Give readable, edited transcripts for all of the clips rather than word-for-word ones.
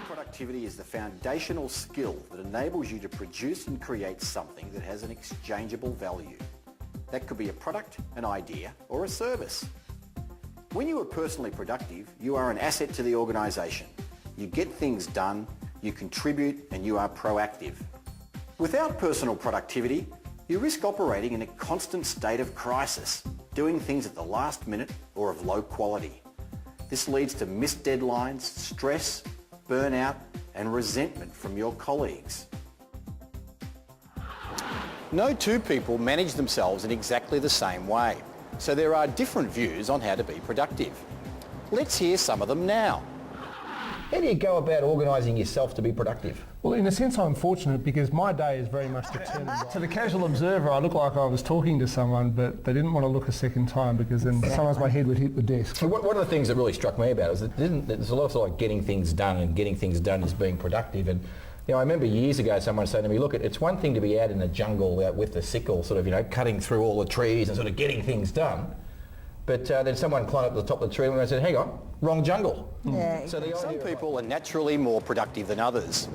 Productivity is the foundational skill that enables you to produce and create something that has an exchangeable value. That could be a product, an idea, or a service. When you are personally productive, you are an asset to the organisation. You get things done, you contribute, and you are proactive. Without personal productivity, you risk operating in a constant state of crisis, doing things at the last minute or of low quality. This leads to missed deadlines, stress, burnout, and resentment from your colleagues. No two people manage themselves in exactly the same way, so there are different views on how to be productive. Let's hear some of them now. How do you go about organising yourself to be productive? Well, in a sense, I'm fortunate because my day is very much determined. To the casual observer, I look like I was talking to someone, but they didn't want to look a second time because then sometimes my head would hit the desk. So one of the things that really struck me about it is that there's a lot of like getting things done, and getting things done is being productive. And I remember years ago someone saying to me, look, it's one thing to be out in the jungle out with the sickle, sort of, cutting through all the trees and sort of getting things done. But then someone climbed up to the top of the tree and I said, hang on, wrong jungle. Yeah. So some people are naturally more productive than others,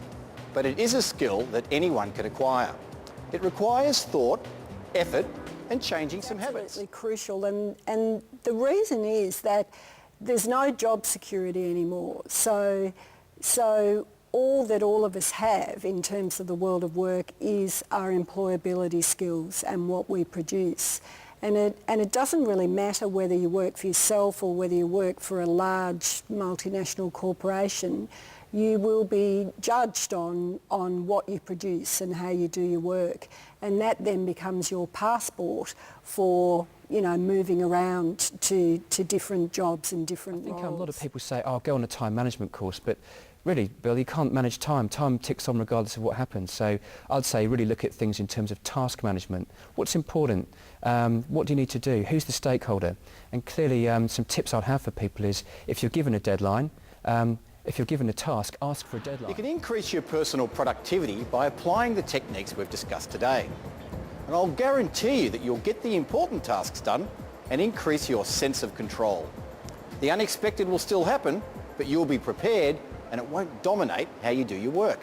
but it is a skill that anyone can acquire. It requires thought, effort, and changing some habits. Absolutely crucial, and the reason is that there's no job security anymore. So all that all of us have in terms of the world of work is our employability skills and what we produce. And it doesn't really matter whether you work for yourself or whether you work for a large multinational corporation. You will be judged on what you produce and how you do your work. And that then becomes your passport for, moving around to different jobs and different roles. I think a lot of people say, I'll go on a time management course, but really, Bill, you can't manage time. Time ticks on regardless of what happens. So I'd say really look at things in terms of task management. What's important? What do you need to do? Who's the stakeholder? And clearly some tips I'd have for people is if you're given a deadline, if you're given a task, ask for a deadline. You can increase your personal productivity by applying the techniques we've discussed today. And I'll guarantee you that you'll get the important tasks done and increase your sense of control. The unexpected will still happen, but you'll be prepared and it won't dominate how you do your work.